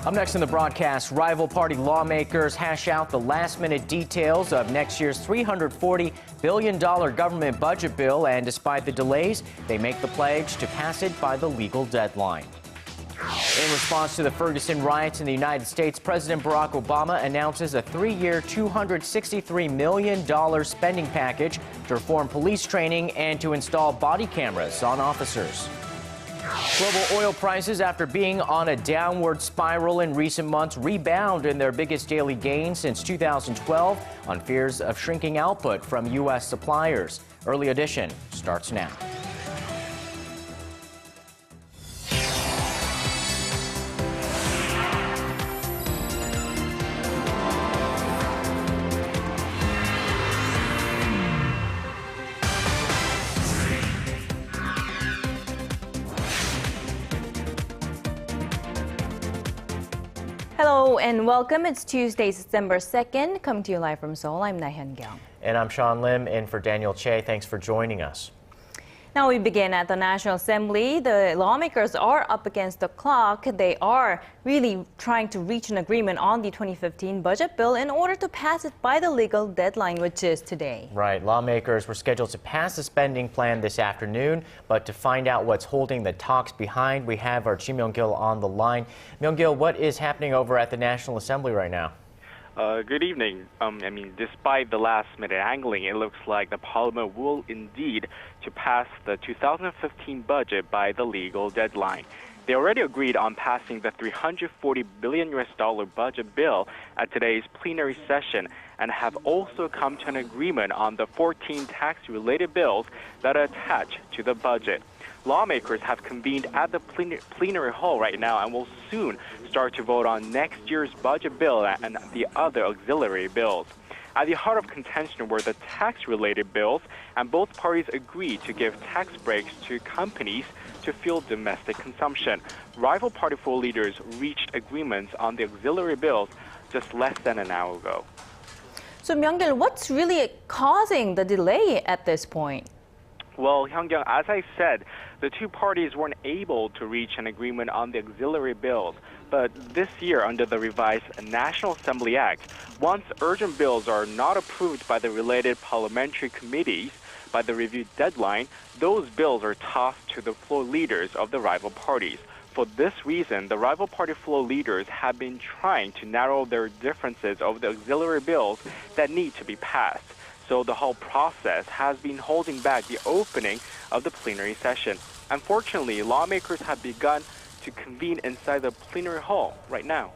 Up next in the broadcast, rival party lawmakers hash out the last-minute details of next year's $340 billion government budget bill, and despite the delays, they make the pledge to pass it by the legal deadline. In response to the Ferguson riots in the United States, President Barack Obama announces a 3-year, $263 million spending package to reform police training and to install body cameras on officers. Global oil prices, after being on a downward spiral in recent months, rebound in their biggest daily gain since 2012 on fears of shrinking output from U.S. suppliers. Early Edition starts now. Hello and welcome. It's Tuesday, December 2nd. Coming to you live from Seoul, I'm Na-hyun Kyung. And I'm Sean Lim, in for Daniel Che. Thanks for joining us. Now we begin at the National Assembly. The lawmakers are up against the clock. They are really trying to reach an agreement on the 2015 budget bill in order to pass it by the legal deadline, which is today. Right. Lawmakers were scheduled to pass the spending plan this afternoon, but to find out what's holding the talks behind, we have our Ji Myung-gil on the line. Myung-gil, what is happening over at the National Assembly right now? Good evening. Despite the last-minute angling, it looks like the Parliament will indeed to pass the 2015 budget by the legal deadline. They already agreed on passing the $340 billion budget bill at today's plenary session and have also come to an agreement on the 14 tax-related bills that are attached to the budget. Lawmakers have convened at the plenary hall right now and will soon start to vote on next year's budget bill and the other auxiliary bills. At the heart of contention were the tax-related bills, and both parties agreed to give tax breaks to companies to fuel domestic consumption. Rival party floor leaders reached agreements on the auxiliary bills just less than an hour ago. So, Myung-gil, what's really causing the delay at this point? Well, Hyung-kyung, as I said, the two parties weren't able to reach an agreement on the auxiliary bills. But this year, under the revised National Assembly Act, once urgent bills are not approved by the related parliamentary committees by the review deadline, those bills are tossed to the floor leaders of the rival parties. For this reason, the rival party floor leaders have been trying to narrow their differences over the auxiliary bills that need to be passed. So the whole process has been holding back the opening of the plenary session. Unfortunately, lawmakers have begun to convene inside the plenary hall right now.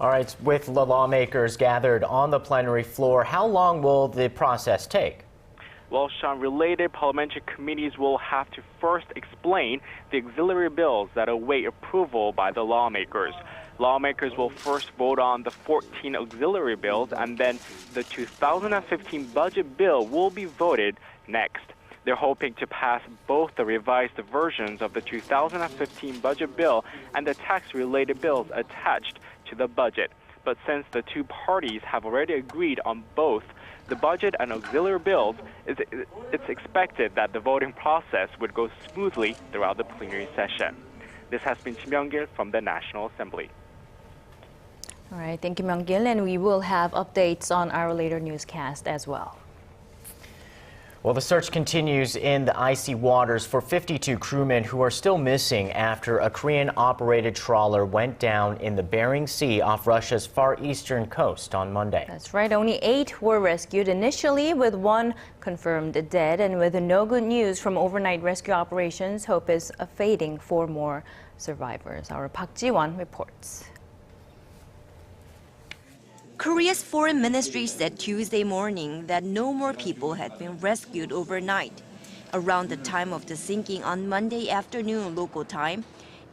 All right, with the lawmakers gathered on the plenary floor, how long will the process take? Well, Sean, related parliamentary committees will have to first explain the auxiliary bills that await approval by the lawmakers. Lawmakers will first vote on the 14 auxiliary bills, and then the 2015 budget bill will be voted next. They're hoping to pass both the revised versions of the 2015 budget bill and the tax-related bills attached to the budget. But since the two parties have already agreed on both the budget and auxiliary bills, it's expected that the voting process would go smoothly throughout the plenary session. This has been Ji Myung-gil from the National Assembly. All right, thank you, Myung-gil, and we will have updates on our later newscast as well. Well, the search continues in the icy waters for 52 crewmen who are still missing after a Korean-operated trawler went down in the Bering Sea off Russia's far eastern coast on Monday. That's right. Only 8 were rescued initially, with 1 confirmed dead. And with no good news from overnight rescue operations, hope is fading for more survivors. Our Park Ji-won reports. Korea's foreign ministry said Tuesday morning that no more people had been rescued overnight. Around the time of the sinking on Monday afternoon local time,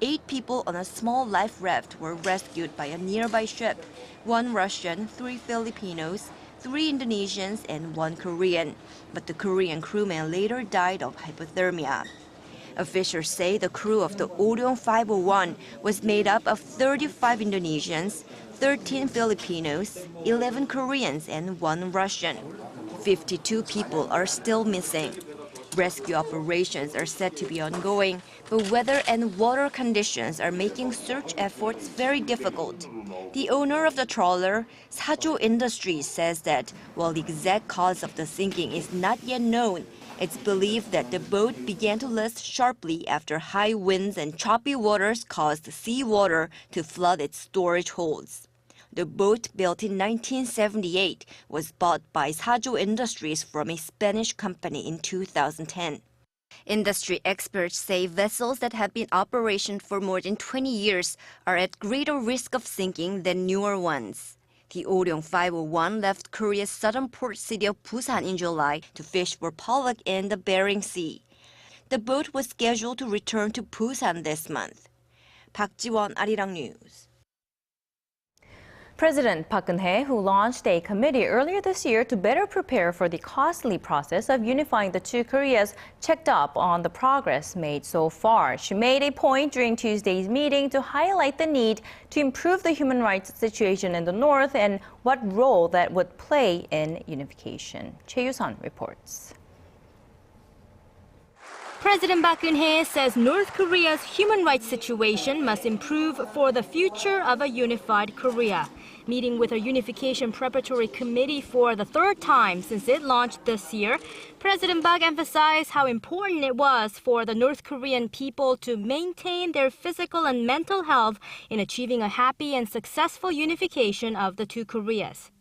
8 people on a small life raft were rescued by a nearby ship, 1 Russian, 3 Filipinos, 3 Indonesians, and 1 Korean. But the Korean crewman later died of hypothermia. Officials say the crew of the Orion 501 was made up of 35 Indonesians, 13 Filipinos, 11 Koreans, and 1 Russian. 52 people are still missing. Rescue operations are said to be ongoing, but weather and water conditions are making search efforts very difficult. The owner of the trawler, Sajo Industries, says that while the exact cause of the sinking is not yet known, it's believed that the boat began to list sharply after high winds and choppy waters caused seawater to flood its storage holds. The boat, built in 1978, was bought by Sajo Industries from a Spanish company in 2010. Industry experts say vessels that have been in operation for more than 20 years are at greater risk of sinking than newer ones. The Arirang 501 left Korea's southern port city of Busan in July to fish for pollock in the Bering Sea. The boat was scheduled to return to Busan this month. Park Ji-won, Arirang News. President Park Geun-hye, who launched a committee earlier this year to better prepare for the costly process of unifying the two Koreas, checked up on the progress made so far. She made a point during Tuesday's meeting to highlight the need to improve the human rights situation in the North and what role that would play in unification. Choi Yoo-sun reports. President Park Geun-hye says North Korea's human rights situation must improve for the future of a unified Korea. Meeting with a unification preparatory committee for the third time since it launched this year, President Park emphasized how important it was for the North Korean people to maintain their physical and mental health in achieving a happy and successful unification of the two Koreas.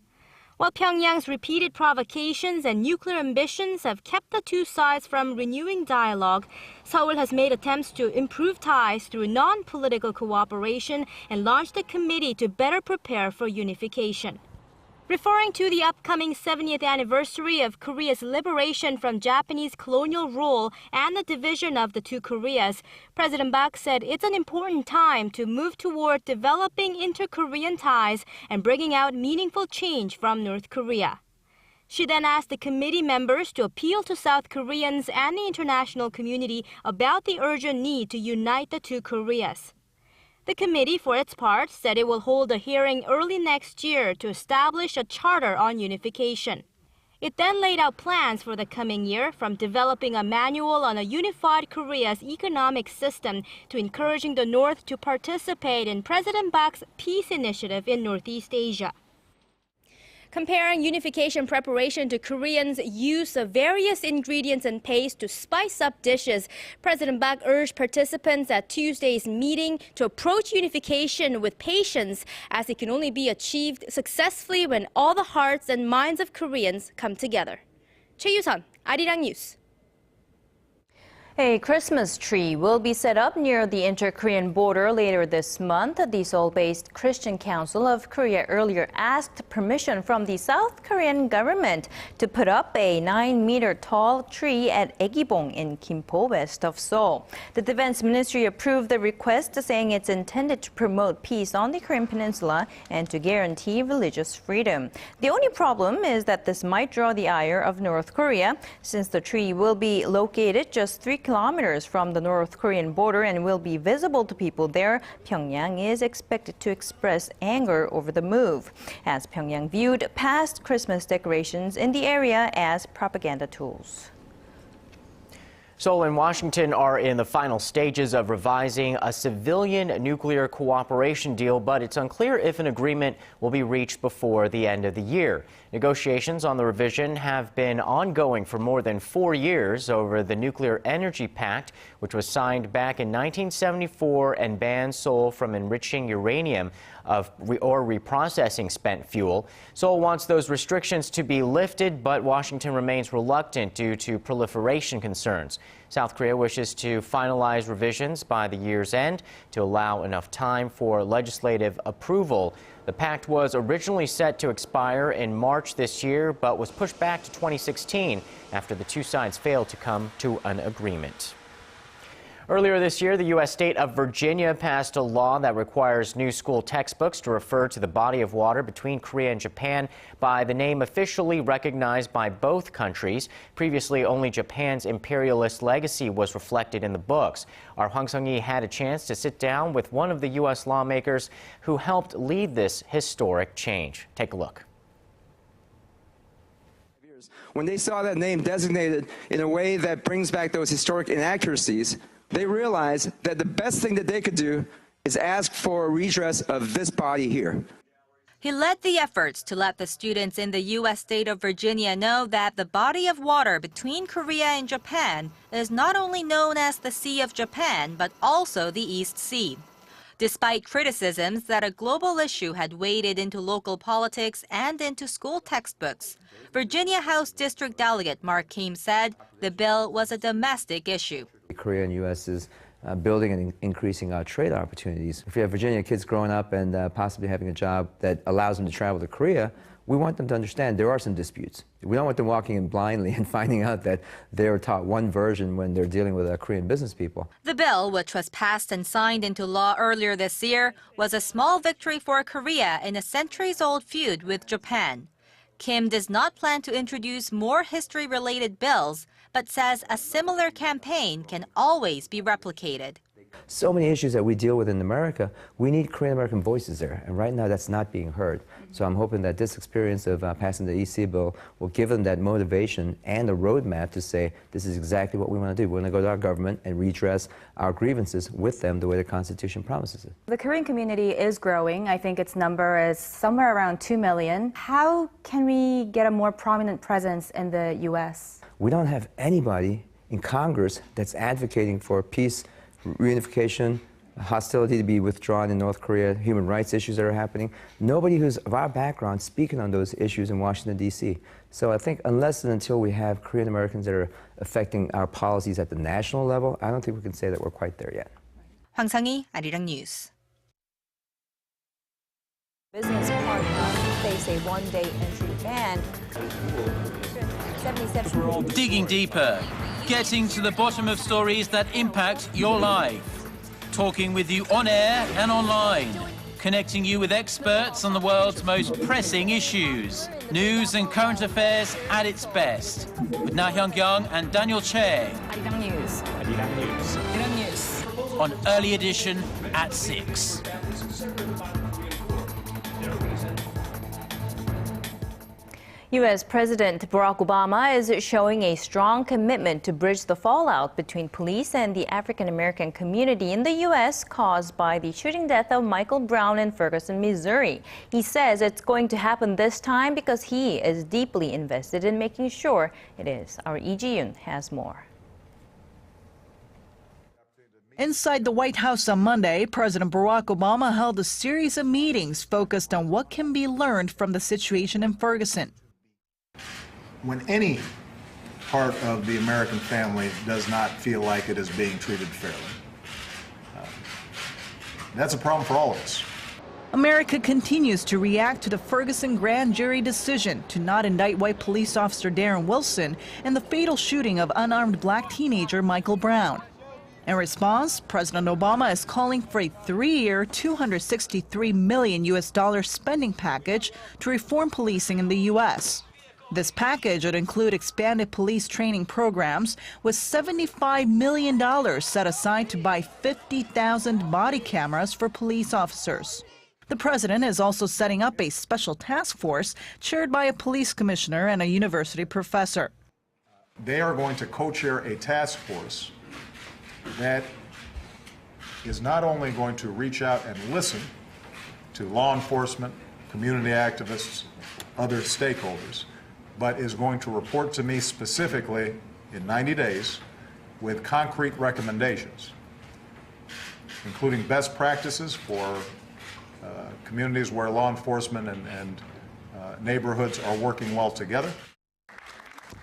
While Pyongyang's repeated provocations and nuclear ambitions have kept the two sides from renewing dialogue, Seoul has made attempts to improve ties through non-political cooperation and launched a committee to better prepare for unification. Referring to the upcoming 70th anniversary of Korea's liberation from Japanese colonial rule and the division of the two Koreas, President Park said it's an important time to move toward developing inter-Korean ties and bringing out meaningful change from North Korea. She then asked the committee members to appeal to South Koreans and the international community about the urgent need to unite the two Koreas. The committee, for its part, said it will hold a hearing early next year to establish a charter on unification. It then laid out plans for the coming year, from developing a manual on a unified Korea's economic system to encouraging the North to participate in President Park's peace initiative in Northeast Asia. Comparing unification preparation to Koreans' use of various ingredients and paste to spice up dishes, President Park urged participants at Tuesday's meeting to approach unification with patience, as it can only be achieved successfully when all the hearts and minds of Koreans come together. Choi Yoo-sun, Arirang News. A Christmas tree will be set up near the inter-Korean border later this month. The Seoul-based Christian Council of Korea earlier asked permission from the South Korean government to put up a 9-meter-tall tree at Egibong in Gimpo, west of Seoul. The Defense Ministry approved the request, saying it's intended to promote peace on the Korean peninsula and to guarantee religious freedom. The only problem is that this might draw the ire of North Korea, since the tree will be located just 3 kilometers from the North Korean border and will be visible to people there. Pyongyang is expected to express anger over the move, as Pyongyang viewed past Christmas decorations in the area as propaganda tools. Seoul and Washington are in the final stages of revising a civilian nuclear cooperation deal, but it's unclear if an agreement will be reached before the end of the year. Negotiations on the revision have been ongoing for more than 4 years over the Nuclear Energy Pact, which was signed back in 1974 and bans Seoul from enriching uranium or reprocessing spent fuel. Seoul wants those restrictions to be lifted, but Washington remains reluctant due to proliferation concerns. South Korea wishes to finalize revisions by the year's end to allow enough time for legislative approval. The pact was originally set to expire in March this year, but was pushed back to 2016 after the two sides failed to come to an agreement. Earlier this year, the U.S. state of Virginia passed a law that requires new school textbooks to refer to the body of water between Korea and Japan by the name officially recognized by both countries. Previously, only Japan's imperialist legacy was reflected in the books. Our Hwang Sung-hee had a chance to sit down with one of the U.S. lawmakers who helped lead this historic change. Take a look. when they saw that name designated in a way that brings back those historic inaccuracies, they realized that the best thing that they could do is ask for a redress of this body here. He led the efforts to let the students in the U.S. state of Virginia know that the body of water between Korea and Japan is not only known as the Sea of Japan, but also the East Sea. Despite criticisms that a global issue had waded into local politics and into school textbooks, Virginia House District Delegate Mark Keim said the bill was a domestic issue. Korea and U.S. is building and increasing our trade opportunities. If we have Virginia kids growing up and possibly having a job that allows them to travel to Korea, we want them to understand there are some disputes. We don't want them walking in blindly and finding out that they're taught one version when they're dealing with Korean business people. The bill, which was passed and signed into law earlier this year, was a small victory for Korea in a centuries-old feud with Japan. Kim does not plan to introduce more history-related bills, but says a similar campaign can always be replicated. So many issues that we deal with in America, we need Korean American voices there, and right now that's not being heard. So I'm hoping that this experience of passing the EC bill will give them that motivation and a roadmap to say this is exactly what we want to do. We want to go to our government and redress our grievances with them the way the Constitution promises it. The Korean community is growing. I think its number is somewhere around 2 million. How can we get a more prominent presence in the U.S.? We don't have anybody in Congress that's advocating for peace, reunification, hostility to be withdrawn in North Korea, human rights issues that are happening. Nobody who's of our background speaking on those issues in Washington, D.C. So I think unless and until we have Korean Americans that are affecting our policies at the national level, I don't think we can say that we're quite there yet. 황상희, Arirang News. Business partners face a one-day entry ban. 77. Digging deeper, getting to the bottom of stories that impact your life. Talking with you on air and online. Connecting you with experts on the world's most pressing issues. News and current affairs at its best. With Na Hyung-kyung and Daniel Che. Arirang News. Arirang News. Arirang News. On Early Edition at 6. U.S. President Barack Obama is showing a strong commitment to bridge the fallout between police and the African-American community in the U.S. caused by the shooting death of Michael Brown in Ferguson, Missouri. He says it's going to happen this time because he is deeply invested in making sure it is. Our Lee Ji-yoon has more. Inside the White House on Monday, President Barack Obama held a series of meetings focused on what can be learned from the situation in Ferguson. When any part of the American family does not feel like it is being treated fairly, that's a problem for all of us. America continues to react to the Ferguson grand jury decision to not indict white police officer Darren Wilson in the fatal shooting of unarmed black teenager Michael Brown. In response, President Obama is calling for a 3-year, $263 million spending package to reform policing in the U.S. This package would include expanded police training programs with $75 million set aside to buy 50,000 body cameras for police officers. The president is also setting up a special task force chaired by a police commissioner and a university professor. They are going to co-chair a task force that is not only going to reach out and listen to law enforcement, community activists, other stakeholders, but is going to report to me specifically in 90 days with concrete recommendations, including best practices for communities where law enforcement and neighborhoods are working well together.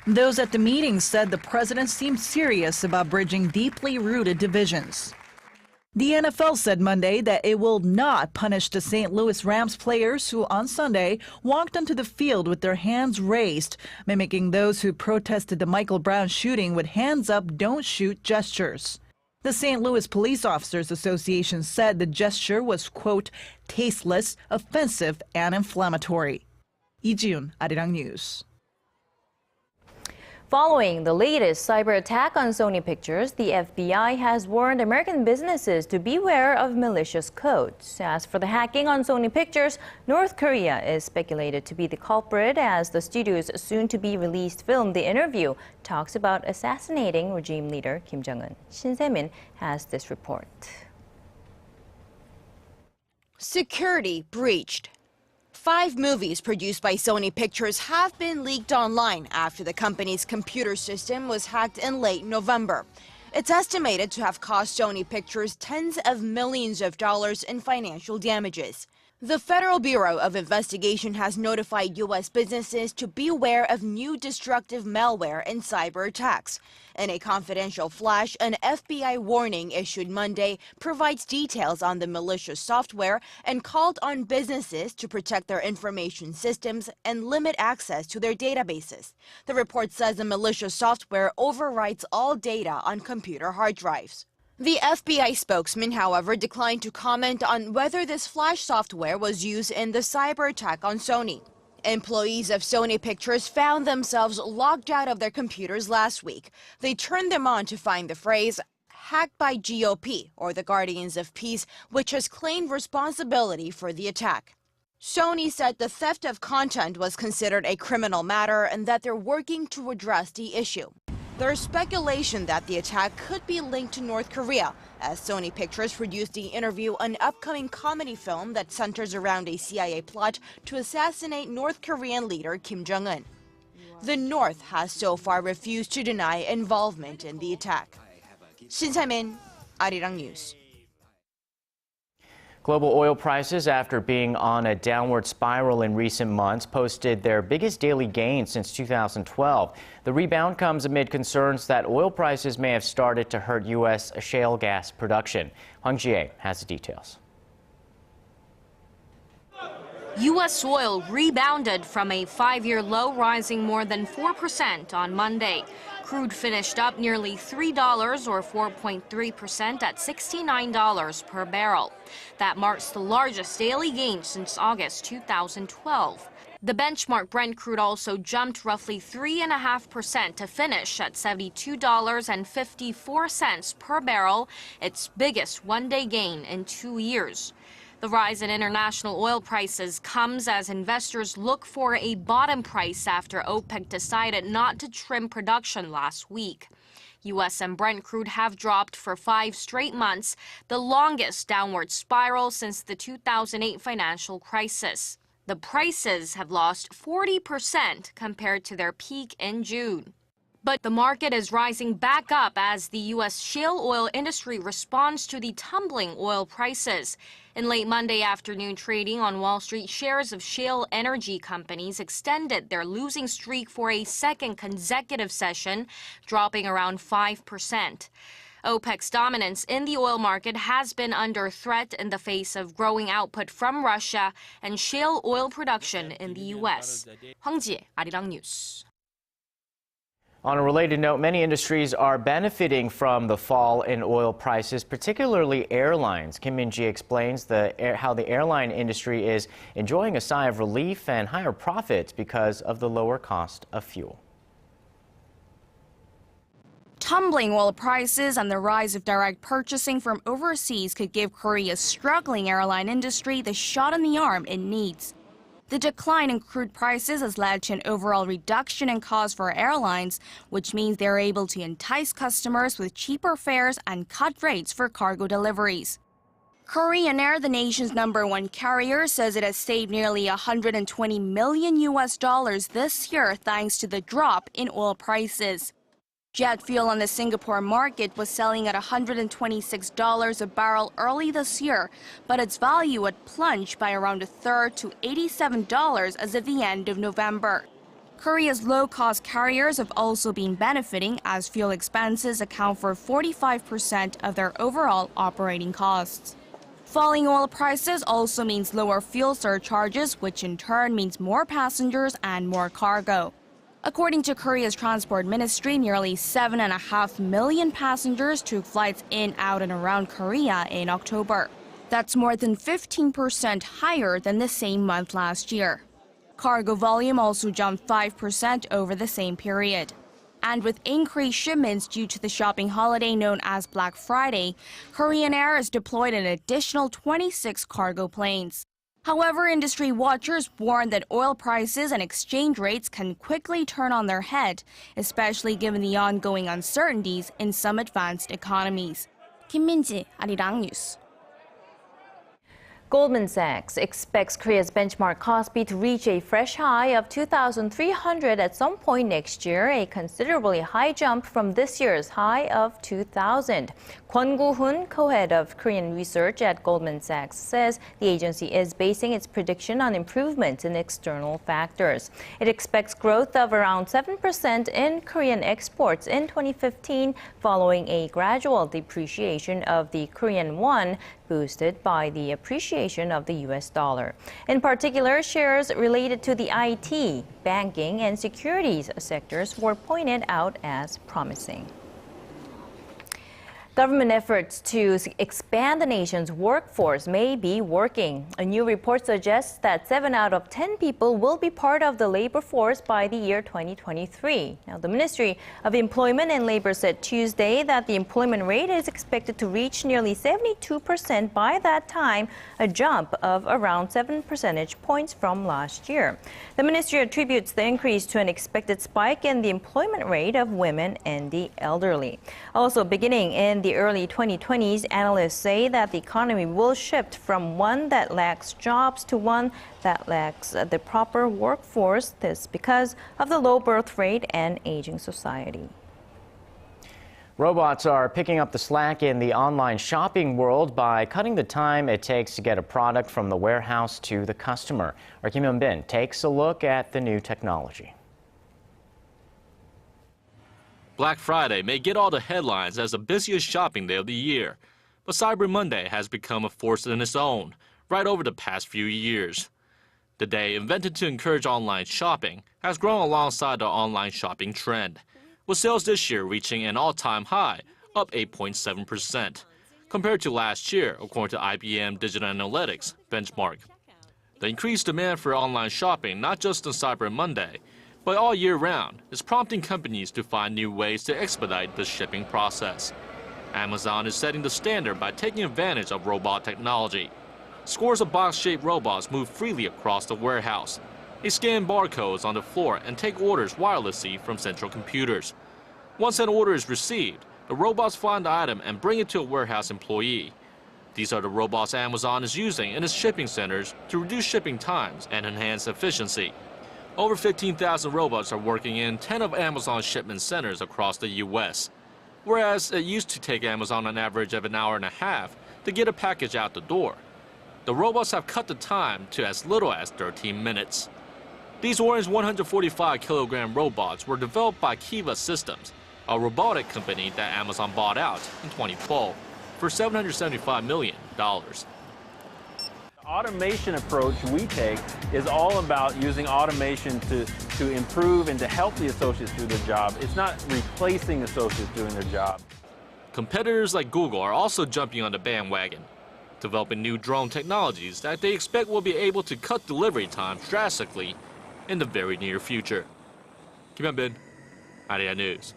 Those at the meeting said the president seemed serious about bridging deeply rooted divisions. The NFL said Monday that it will not punish the St. Louis Rams players who on Sunday walked onto the field with their hands raised, mimicking those who protested the Michael Brown shooting with hands up, don't shoot gestures. The St. Louis Police Officers Association said the gesture was, quote, tasteless, offensive, and inflammatory. Lee Ji-yoon, Arirang News. Following the latest cyber attack on Sony Pictures, the FBI has warned American businesses to beware of malicious codes. As for the hacking on Sony Pictures, North Korea is speculated to be the culprit as the studio's soon-to-be-released film, The Interview, talks about assassinating regime leader Kim Jong-un. Shin Se-min has this report. Security breached. 5 movies produced by Sony Pictures have been leaked online after the company's computer system was hacked in late November. It's estimated to have cost Sony Pictures tens of millions of dollars in financial damages. The Federal Bureau of Investigation has notified U.S. businesses to beware of new destructive malware and cyber attacks. In a confidential flash, an FBI warning issued Monday provides details on the malicious software and called on businesses to protect their information systems and limit access to their databases. The report says the malicious software overwrites all data on computer hard drives. The FBI spokesman, however, declined to comment on whether this flash software was used in the cyber attack on Sony. Employees of Sony Pictures found themselves logged out of their computers last week. They turned them on to find the phrase, hacked by GOP, or the Guardians of Peace, which has claimed responsibility for the attack. Sony said the theft of content was considered a criminal matter and that they're working to address the issue. There's speculation that the attack could be linked to North Korea, as Sony Pictures produced The Interview, an upcoming comedy film that centers around a CIA plot to assassinate North Korean leader Kim Jong-un. The North has so far refused to deny involvement in the attack. Shin Se-min, Arirang News. Global oil prices, after being on a downward spiral in recent months, posted their biggest daily gain since 2012. The rebound comes amid concerns that oil prices may have started to hurt U.S. shale gas production. Hwang Jie has the details. U.S. oil rebounded from a 5-year low, rising more than 4% on Monday. Crude finished up nearly $3 or 4.3% at $69 per barrel. That marks the largest daily gain since August 2012. The benchmark Brent crude also jumped roughly 3.5% to finish at $72.54 per barrel, its biggest one-day gain in 2 years. The rise in international oil prices comes as investors look for a bottom price after OPEC decided not to trim production last week. U.S. and Brent crude have dropped for 5 straight months, the longest downward spiral since the 2008 financial crisis. The prices have lost 40% compared to their peak in June. But the market is rising back up as the U.S. shale oil industry responds to the tumbling oil prices. In late Monday afternoon trading on Wall Street, shares of shale energy companies extended their losing streak for a second consecutive session, dropping around 5%. OPEC's dominance in the oil market has been under threat in the face of growing output from Russia and shale oil production in the U.S. Hwang Jie, Arirang News. On a related note, many industries are benefiting from the fall in oil prices, particularly airlines. Kim Min-ji explains how the airline industry is enjoying a sigh of relief and higher profits because of the lower cost of fuel. Tumbling oil prices and the rise of direct purchasing from overseas could give Korea's struggling airline industry the shot in the arm it needs. The decline in crude prices has led to an overall reduction in costs for airlines, which means they're able to entice customers with cheaper fares and cut rates for cargo deliveries. Korean Air, the nation's #1 carrier, says it has saved nearly $120 million this year thanks to the drop in oil prices. Jet fuel on the Singapore market was selling at $126 a barrel early this year, but its value had plunged by around a third to $87 as of the end of November. Korea's low-cost carriers have also been benefiting as fuel expenses account for 45% of their overall operating costs. Falling oil prices also means lower fuel surcharges, which in turn means more passengers and more cargo. According to Korea's Transport Ministry, nearly 7.5 million passengers took flights in, out, and around Korea in October. That's more than 15% higher than the same month last year. Cargo volume also jumped 5% over the same period. And with increased shipments due to the shopping holiday known as Black Friday, Korean Air has deployed an additional 26 cargo planes. However, industry watchers warn that oil prices and exchange rates can quickly turn on their head, especially given the ongoing uncertainties in some advanced economies. Kim Min-ji, Arirang News. Goldman Sachs expects Korea's benchmark Kospi to reach a fresh high of 2,300 at some point next year, a considerably high jump from this year's high of 2,000. Kwon Gu-hun, co-head of Korean research at Goldman Sachs, says the agency is basing its prediction on improvements in external factors. It expects growth of around 7% in Korean exports in 2015, following a gradual depreciation of the Korean won, boosted by the appreciation of the U.S. dollar. In particular, shares related to the IT, banking, and securities sectors were pointed out as promising. Government efforts to expand the nation's workforce may be working. A new report suggests that 7 out of 10 people will be part of the labor force by the year 2023. Now, the Ministry of Employment and Labor said Tuesday that the employment rate is expected to reach nearly 72% by that time, a jump of around 7 percentage points from last year. The ministry attributes the increase to an expected spike in the employment rate of women and the elderly. Also, beginning in the early 2020s, analysts say that the economy will shift from one that lacks jobs to one that lacks the proper workforce. This because of the low birth rate and aging society. Robots are picking up the slack in the online shopping world by cutting the time it takes to get a product from the warehouse to the customer. Our Kim Hyun-bin takes a look at the new technology. Black Friday may get all the headlines as the busiest shopping day of the year, but Cyber Monday has become a force in its own right over the past few years. The day, invented to encourage online shopping, has grown alongside the online shopping trend, with sales this year reaching an all-time high, up 8.7%, compared to last year, according to IBM Digital Analytics benchmark. The increased demand for online shopping, not just on Cyber Monday, but all year round, is prompting companies to find new ways to expedite the shipping process. Amazon is setting the standard by taking advantage of robot technology. Scores of box-shaped robots move freely across the warehouse. They scan barcodes on the floor and take orders wirelessly from central computers. Once an order is received, the robots find the item and bring it to a warehouse employee. These are the robots Amazon is using in its shipping centers to reduce shipping times and enhance efficiency. Over 15,000 robots are working in 10 of Amazon's shipment centers across the U.S., whereas it used to take Amazon an average of an hour and a half to get a package out the door. The robots have cut the time to as little as 13 minutes. These orange 145-kilogram robots were developed by Kiva Systems, a robotic company that Amazon bought out in 2012 for $775 million. Automation approach we take is all about using automation to improve and to help the associates do their job. It's not replacing associates doing their job. Competitors like Google are also jumping on the bandwagon, developing new drone technologies that they expect will be able to cut delivery times drastically in the very near future. Kim Hyun-bin, Arirang News.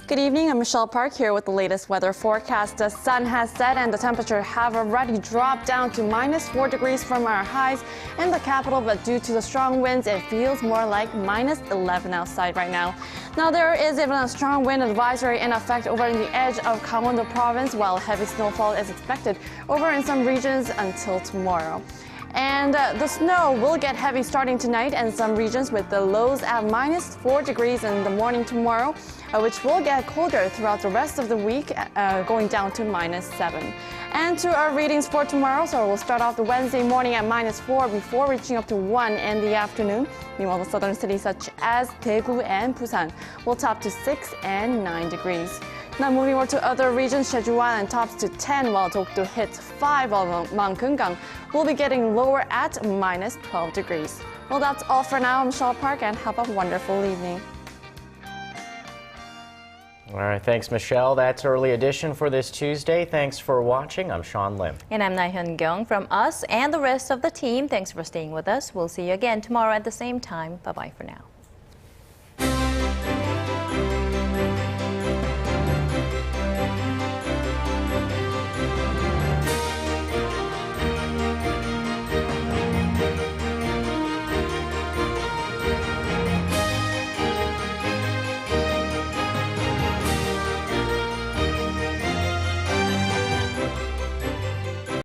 Good evening, I'm Michelle Park here with the latest weather forecast. The sun has set and the temperature have already dropped down to -4 degrees from our highs in the capital, but due to the strong winds, it feels more like -11 outside right now. Now, there is even a strong wind advisory in effect over in the edge of Gangwon-do province, while heavy snowfall is expected over in some regions until tomorrow. And the snow will get heavy starting tonight in some regions, with the lows at -4 degrees in the morning tomorrow, which will get colder throughout the rest of the week, going down to -7. And to our readings for tomorrow, so we'll start off the Wednesday morning at -4 before reaching up to 1 in the afternoon. Meanwhile, the southern cities such as Daegu and Busan will top to 6 and 9 degrees. Now moving over to other regions, Jeju Island tops to 10 while Dokdo hits 5, while Mount Kumgang will be getting lower at minus 12 degrees. Well, that's all for now. I'm Michelle Park, and have a wonderful evening. All right, thanks, Michelle. That's Early Edition for this Tuesday. Thanks for watching. I'm Sean Lim. And I'm Na-hyun Kyung. From us and the rest of the team, thanks for staying with us. We'll see you again tomorrow at the same time. Bye-bye for now.